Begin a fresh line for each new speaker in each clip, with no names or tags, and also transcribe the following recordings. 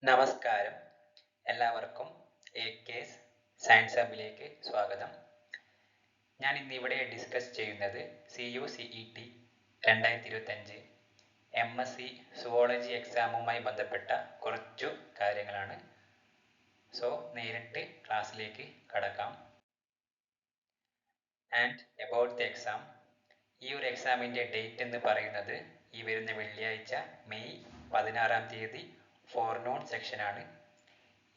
നമസ്കാരം, എല്ലാവർക്കും AK's science ഹബിലേക്ക് സ്വാഗതം. ഞാൻ ഇന്നിവിടെ ഡിസ്കസ് ചെയ്യുന്നത് CUCET 2025 MSc സുവോളജി എക്സാമുമായി ബന്ധപ്പെട്ട കുറച്ചു കാര്യങ്ങളാണ്. സോ നേരിട്ട് ക്ലാസ്സിലേക്ക് കടക്കാം. ആൻഡ് അബൌട്ട് ദി എക്സാം, ഈ ഒരു എക്സാമിൻ്റെ ഡേറ്റ് എന്ന് പറയുന്നത് ഈ വരുന്ന വെള്ളിയാഴ്ച മെയ് 16 ഫോർനൂൺ സെക്ഷനാണ്.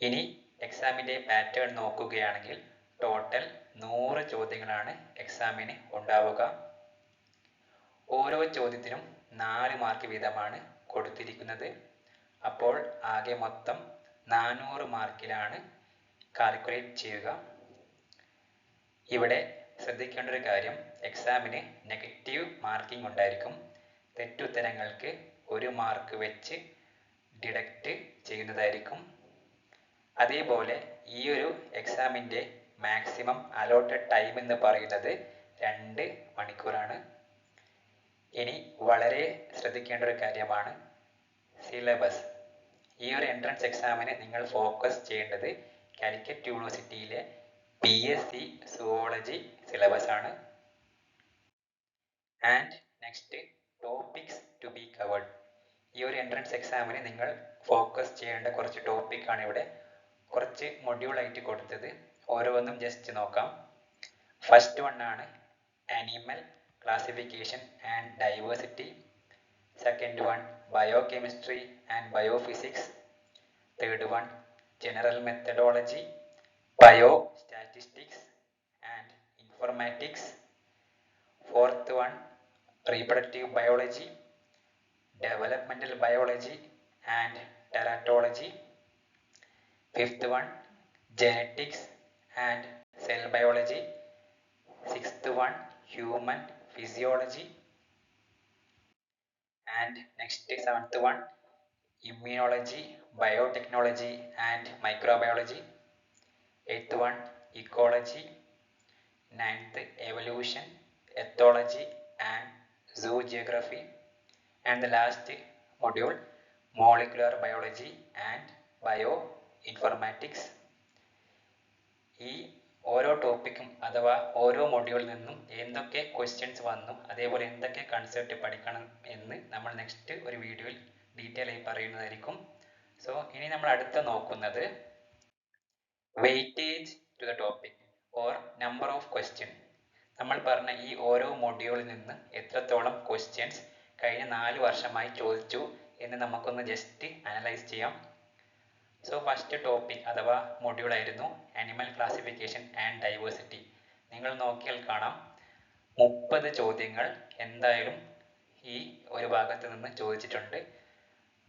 ഇനി എക്സാമിൻ്റെ പാറ്റേൺ നോക്കുകയാണെങ്കിൽ ടോട്ടൽ 100 ചോദ്യങ്ങളാണ് എക്സാമിന് ഉണ്ടാവുക. ഓരോ ചോദ്യത്തിനും 4 മാർക്ക് വീതമാണ് കൊടുത്തിരിക്കുന്നത്. അപ്പോൾ ആകെ മൊത്തം 400 മാർക്കിലാണ് കാൽക്കുലേറ്റ് ചെയ്യുക. ഇവിടെ ശ്രദ്ധിക്കേണ്ട ഒരു കാര്യം, എക്സാമിന് നെഗറ്റീവ് മാർക്കിംഗ് ഉണ്ടായിരിക്കും. തെറ്റുത്തരങ്ങൾക്ക് 1 മാർക്ക് വെച്ച് ഡിഡക്റ്റ് ചെയ്യുന്നതായിരിക്കും. അതേപോലെ ഈ ഒരു എക്സാമിൻ്റെ മാക്സിമം അലോട്ടഡ് ടൈം എന്ന് പറയുന്നത് 2 മണിക്കൂറാണ്. ഇനി വളരെ ശ്രദ്ധിക്കേണ്ട ഒരു കാര്യമാണ് സിലബസ്. ഈ ഒരു എൻട്രൻസ് എക്സാമിന് നിങ്ങൾ ഫോക്കസ് ചെയ്യേണ്ടത് കാലിക്കറ്റ് യൂണിവേഴ്സിറ്റിയിലെ PSc സുവോളജി സിലബസ് ആണ്. And next, topics to be covered. ഈ ഒരു എൻട്രൻസ് എക്സാമിന് നിങ്ങൾ ഫോക്കസ് ചെയ്യേണ്ട കുറച്ച് ടോപ്പിക്കാണ് ഇവിടെ കുറച്ച് മൊഡ്യൂളായിട്ട് കൊടുത്തത്. ഓരോന്നും ജസ്റ്റ് നോക്കാം. ഫസ്റ്റ് വൺ ആണ് animal classification and diversity. Second one biochemistry and biophysics. Third one general methodology, bio statistics and informatics. Fourth one reproductive biology, developmental biology and teratology. Fifth one genetics and cell biology. Sixth one human physiology. And next, seventh one immunology, biotechnology and microbiology. Eighth one ecology. Ninth evolution, ethology and zoo geography. And the last module molecular biology and bioinformatics. ഈ ഓരോ ടോപ്പിക്കും അഥവാ ഓരോ മൊഡ്യൂളിൽ നിന്നും എന്തൊക്കെ questions വന്നു, അതേപോലെ എന്തൊക്കെ കൺസെപ്റ്റ് പഠിക്കണം എന്ന് നമ്മൾ നെക്സ്റ്റ് ഒരു വീഡിയോയിൽ ഡീറ്റെയിൽ ആയി പറയുന്നതായിരിക്കും. സോ ഇനി നമ്മൾ അടുത്ത നോക്കുന്നത് weightage to the topic or number of question. നമ്മൾ പറഞ്ഞ ഈ ഓരോ മൊഡ്യൂളിൽ നിന്ന് എത്രത്തോളം ക്വസ്റ്റ്യൻസ് കഴിഞ്ഞ 4 വർഷമായി ചോദിച്ചു എന്ന് നമുക്കൊന്ന് ജസ്റ്റ് അനലൈസ് ചെയ്യാം. സോ ഫസ്റ്റ് ടോപ്പിക് അഥവാ മൊഡ്യൂൾ ആയിരുന്നു ആനിമൽ ക്ലാസിഫിക്കേഷൻ ആൻഡ് ഡൈവേഴ്സിറ്റി. നിങ്ങൾ നോക്കിയാൽ കാണാം 30 ചോദ്യങ്ങൾ എന്തായാലും ഈ ഒരു ഭാഗത്ത് നിന്ന് ചോദിച്ചിട്ടുണ്ട്.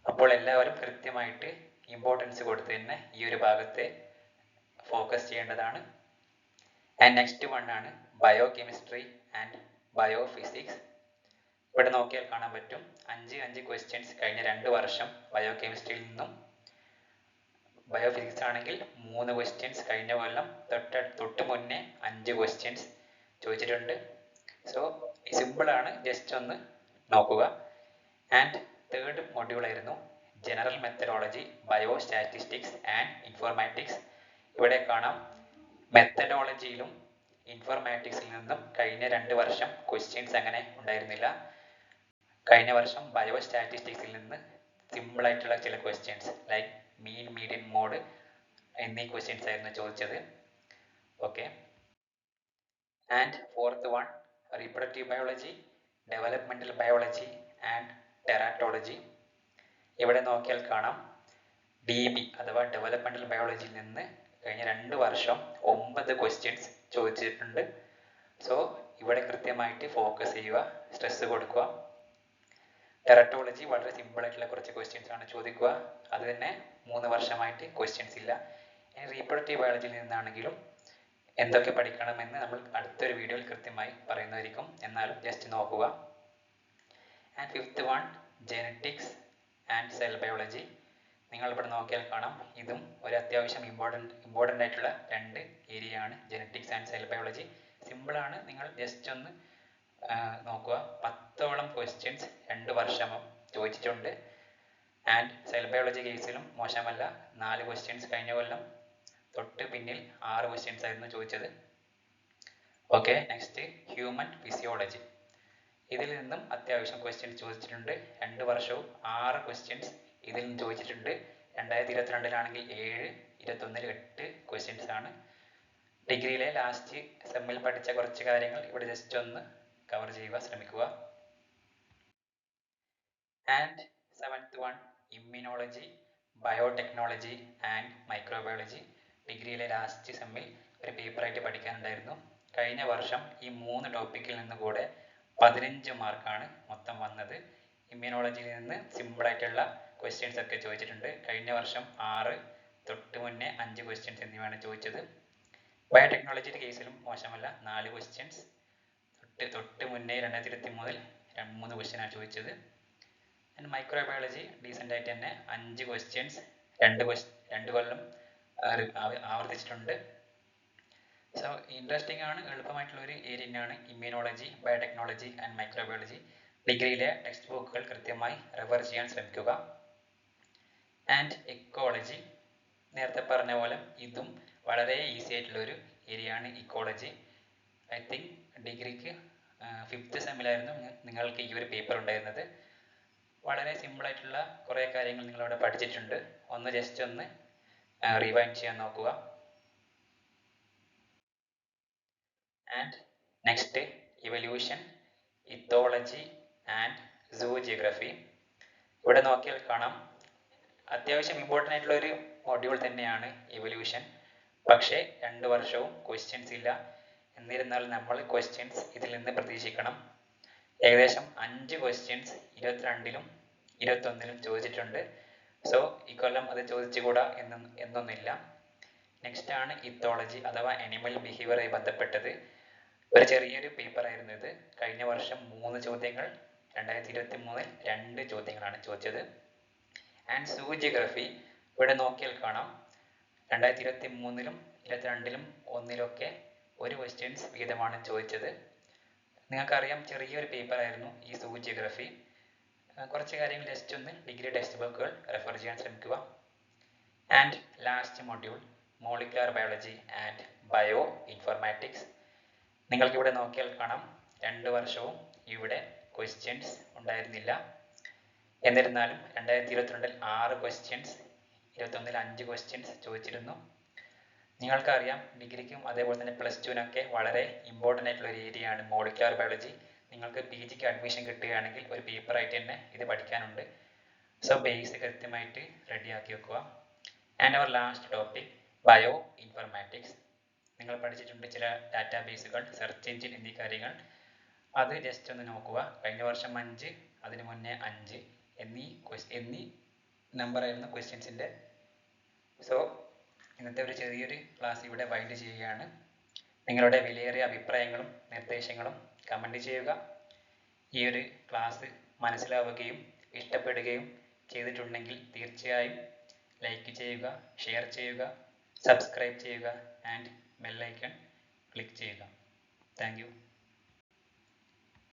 അപ്പോൾ എല്ലാവരും കൃത്യമായിട്ട് ഇമ്പോർട്ടൻസ് കൊടുത്ത് തന്നെ ഈ ഒരു ഭാഗത്തെ ഫോക്കസ് ചെയ്യേണ്ടതാണ്. ആൻഡ് നെക്സ്റ്റ് വൺ ആണ് ബയോകെമിസ്ട്രി ആൻഡ് ബയോഫിസിക്സ്. ഇവിടെ നോക്കിയാൽ കാണാൻ പറ്റും 5 ക്വസ്റ്റ്യൻസ് കഴിഞ്ഞ 2 വർഷം ബയോകെമിസ്ട്രിയിൽ നിന്നും. ബയോഫിസിക്സ് ആണെങ്കിൽ 3 ക്വസ്റ്റ്യൻസ് കഴിഞ്ഞ കൊല്ലം തൊട്ട് മുന്നേ 5 ക്വസ്റ്റ്യൻസ് ചോദിച്ചിട്ടുണ്ട്. സോ സിമ്പിൾ ആണ്, ജസ്റ്റ് ഒന്ന് നോക്കുക. ആൻഡ് തേർഡ് മൊഡ്യൂൾ ആയിരുന്നു general methodology, bio statistics and informatics. ഇവിടെ കാണാം മെത്തഡോളജിയിലും ഇൻഫോർമാറ്റിക്സിൽ നിന്നും കഴിഞ്ഞ 2 വർഷം ക്വസ്റ്റ്യൻസ് അങ്ങനെ ഉണ്ടായിരുന്നില്ല. കഴിഞ്ഞ വർഷം ബയോ സ്റ്റാറ്റിസ്റ്റിക്സിൽ നിന്ന് സിമ്പിൾ ആയിട്ടുള്ള ചില questions like mean, median, mode എന്നീ ക്വസ്റ്റ്യൻസ് ആയിരുന്നു ചോദിച്ചത്. Okay. And fourth one reproductive biology, developmental biology and teratology. ഇവിടെ നോക്കിയാൽ കാണാം DB അഥവാ ഡെവലപ്മെന്റൽ ബയോളജിയിൽ നിന്ന് കഴിഞ്ഞ 2 വർഷം 9 ക്വസ്റ്റ്യൻസ് ചോദിച്ചിട്ടുണ്ട്. സോ ഇവിടെ കൃത്യമായിട്ട് ഫോക്കസ് ചെയ്യുക, സ്ട്രെസ് കൊടുക്കുക. ടെററ്റോളജി വളരെ സിമ്പിൾ ആയിട്ടുള്ള കുറച്ച് ക്വസ്റ്റ്യൻസ് ആണ് ചോദിക്കുക. അത് തന്നെ 3 വർഷമായിട്ട് ക്വസ്റ്റ്യൻസ് ഇല്ല. ഇനി റീപ്രൊഡക്റ്റീവ് ബയോളജിയിൽ നിന്നാണെങ്കിലും എന്തൊക്കെ പഠിക്കണമെന്ന് നമ്മൾ അടുത്തൊരു വീഡിയോയിൽ കൃത്യമായി പറയുന്നതായിരിക്കും. എന്നാലും ജസ്റ്റ് നോക്കുക. And fifth one genetics and cell biology. നിങ്ങൾ ഇവിടെ നോക്കിയാൽ കാണാം ഇതും ഒരു അത്യാവശ്യം ഇമ്പോർട്ടൻ്റ് ആയിട്ടുള്ള 2 ഏരിയ ആണ്, genetics and cell biology. Simple ആണ്, നിങ്ങൾ ജസ്റ്റ് ഒന്ന് നോക്കുക. 10ഓളം ക്വസ്റ്റ്യൻസ് 2 വർഷം ചോദിച്ചിട്ടുണ്ട്. ആൻഡ് സെൽ ബയോളജി കേസിലും മോശമല്ല, 4 ക്വസ്റ്റ്യൻസ് കഴിഞ്ഞ കൊല്ലം തൊട്ട് പിന്നിൽ 6 ക്വസ്റ്റ്യൻസ് ആയിരുന്നു ചോദിച്ചത്. Okay, next human physiology. ഇതിൽ നിന്നും അത്യാവശ്യം ക്വസ്റ്റ്യൻസ് ചോദിച്ചിട്ടുണ്ട്. 2 വർഷവും 6 ക്വസ്റ്റ്യൻസ് ഇതിൽ നിന്ന് ചോദിച്ചിട്ടുണ്ട്. 2022-ലാണെങ്കിൽ 7, 2021-ൽ 8 ക്വസ്റ്റ്യൻസ് ആണ്. ഡിഗ്രിയിലെ ലാസ്റ്റ് സെമ്മിൽ പഠിച്ച കുറച്ച് കാര്യങ്ങൾ ഇവിടെ ജസ്റ്റ് ഒന്ന് കവർ ചെയ്യുക ശ്രമിക്കുക. And 7th one, immunology, biotechnology and microbiology. ഡിഗ്രിയിലെ ലാസ്റ്റ് സെമ്മിൽ ഒരു പേപ്പറായിട്ട് പഠിക്കാനുണ്ടായിരുന്നു. കഴിഞ്ഞ വർഷം ഈ 3 ടോപ്പിക്കിൽ നിന്ന് കൂടെ 15 മാർക്കാണ് മൊത്തം വന്നത്. ഇമ്മ്യൂണോളജിയിൽ നിന്ന് സിമ്പിളായിട്ടുള്ള ക്വസ്റ്റ്യൻസ് ഒക്കെ ചോദിച്ചിട്ടുണ്ട്. കഴിഞ്ഞ വർഷം 6, തൊട്ട് മുന്നേ 5 ക്വസ്റ്റ്യൻസ് എന്നിവയാണ് ചോദിച്ചത്. ബയോടെക്നോളജിയുടെ കേസിലും മോശമല്ല, 4 ക്വസ്റ്റ്യൻസ്. തൊട്ട് മുന്നേ 2023-ൽ 3 ക്വസ്റ്റ്യനാണ് ചോദിച്ചത്. ആൻഡ് മൈക്രോബയോളജി ഡീസൻ്റ് ആയിട്ട് തന്നെ 5 ക്വസ്റ്റ്യൻസ് 2 കൊല്ലം ആവർത്തിച്ചിട്ടുണ്ട്. സോ ഇൻട്രസ്റ്റിംഗ് ആണ്, എളുപ്പമായിട്ടുള്ള ഒരു ഏരിയ തന്നെയാണ് ഇമ്മ്യൂണോളജി, ബയോടെക്നോളജി ആൻഡ് മൈക്രോബയോളജി. ഡിഗ്രിയിലെ ടെക്സ്റ്റ് ബുക്കുകൾ കൃത്യമായി റെഫർ ചെയ്യാൻ ശ്രമിക്കുക. ആൻഡ് ഇക്കോളജി, നേരത്തെ പറഞ്ഞ പോലെ ഇതും വളരെ ഈസി ആയിട്ടുള്ള ഒരു ഏരിയ ആണ് ഇക്കോളജി. ഐ തിങ്ക് ഡിഗ്രിക്ക് 5th സെമ്മിലായിരുന്നു നിങ്ങൾക്ക് ഈ ഒരു പേപ്പർ ഉണ്ടായിരുന്നത്. വളരെ സിമ്പിളായിട്ടുള്ള കുറേ കാര്യങ്ങൾ നിങ്ങളവിടെ പഠിച്ചിട്ടുണ്ട്. ഒന്ന് ജസ്റ്റ് ഒന്ന് റിവൈൻഡ് ചെയ്യാൻ നോക്കുക. And next evolution, ethology and zoogeography. ഇവിടെ നോക്കിയാൽ കാണാം അത്യാവശ്യം ഇമ്പോർട്ടൻ്റ് ആയിട്ടുള്ള ഒരു മൊഡ്യൂൾ തന്നെയാണ് ഇവല്യൂഷൻ. പക്ഷേ 2 വർഷവും ക്വസ്റ്റ്യൻസ് ഇല്ല. എന്നിരുന്നാൽ നമ്മൾ ക്വസ്റ്റ്യൻസ് ഇതിൽ നിന്ന് പ്രതീക്ഷിക്കണം. ഏകദേശം 5 ക്വസ്റ്റ്യൻസ് 22-ലും 21-ലും ചോദിച്ചിട്ടുണ്ട്. സോ ഇക്കൊല്ലം അത് ചോദിച്ചുകൂടാ എന്നൊന്നില്ല. നെക്സ്റ്റ് ആണ് ഇത്തോളജി അഥവാ അനിമൽ ബിഹേവിയറുമായി ബന്ധപ്പെട്ടത്. ഒരു ചെറിയൊരു പേപ്പർ ആയിരുന്നു ഇത്. കഴിഞ്ഞ വർഷം 3 ചോദ്യങ്ങൾ, 2023-ൽ 2 ചോദ്യങ്ങളാണ് ചോദിച്ചത്. ആൻഡ് സൂജിയോഗ്രഫി, ഇവിടെ നോക്കിയാൽ കാണാം 2023-ലും 22-ലും 1-ലൊക്കെ 1 ക്വസ്റ്റ്യൻസ് വീതമാണ് ചോദിച്ചത്. നിങ്ങൾക്കറിയാം ചെറിയൊരു പേപ്പർ ആയിരുന്നു ഈ സൂജിയോഗ്രഫി. കുറച്ച് കാര്യങ്ങൾ ജസ്റ്റ് ഒന്ന് ഡിഗ്രി ടെക്സ്റ്റ് ബുക്കുകൾ റെഫർ ചെയ്യാൻ ശ്രമിക്കുക. And last module molecular biology and bio informatics. നിങ്ങൾക്കിവിടെ നോക്കിയാൽ കാണാം 2 വർഷവും ഇവിടെ ക്വസ്റ്റ്യൻസ് ഉണ്ടായിരുന്നില്ല. എന്നിരുന്നാലും 2022-ൽ 6 ക്വസ്റ്റ്യൻസ്, 2021-ൽ 5 ക്വസ്റ്റ്യൻസ് ചോദിച്ചിരുന്നു. നിങ്ങൾക്കറിയാം ഡിഗ്രിക്കും അതേപോലെ തന്നെ +2-നൊക്കെ വളരെ ഇമ്പോർട്ടൻ്റ് ആയിട്ടുള്ള ഒരു ഏരിയ ആണ് മോളിക്കുലർ ബയോളജി. നിങ്ങൾക്ക് PGക്ക് അഡ്മിഷൻ കിട്ടുകയാണെങ്കിൽ ഒരു പേപ്പറായിട്ട് തന്നെ ഇത് പഠിക്കാനുണ്ട്. സോ ബേസ് കൃത്യമായിട്ട് റെഡിയാക്കി വെക്കുക. And our last topic bio informatics. നിങ്ങൾ പഠിച്ചിട്ടുണ്ട് ചില ഡാറ്റാബേസുകൾ, സെർച്ച് എഞ്ചിൻ എന്നീ കാര്യങ്ങൾ. അത് ജസ്റ്റ് ഒന്ന് നോക്കുക. കഴിഞ്ഞ വർഷം 5, അതിന് മുന്നേ 5 എന്നീ നമ്പറായിരുന്നു ക്വസ്റ്റ്യൻസിൻ്റെ. സോ ഇന്നത്തെ ഒരു ചെറിയൊരു ക്ലാസ് ഇവിടെ വൈൻഡ് ചെയ്യുകയാണ്. നിങ്ങളുടെ വിലയേറിയ അഭിപ്രായങ്ങളും നിർദ്ദേശങ്ങളും കമൻറ്റ് ചെയ്യുക. ഈ ഒരു ക്ലാസ് മനസ്സിലാവുകയും ഇഷ്ടപ്പെടുകയും ചെയ്തിട്ടുണ്ടെങ്കിൽ തീർച്ചയായും ലൈക്ക് ചെയ്യുക, ഷെയർ ചെയ്യുക, സബ്സ്ക്രൈബ് ചെയ്യുക ആൻഡ് ബെൽ ഐക്കൺ ക്ലിക്ക് ചെയ്യുക. Thank you.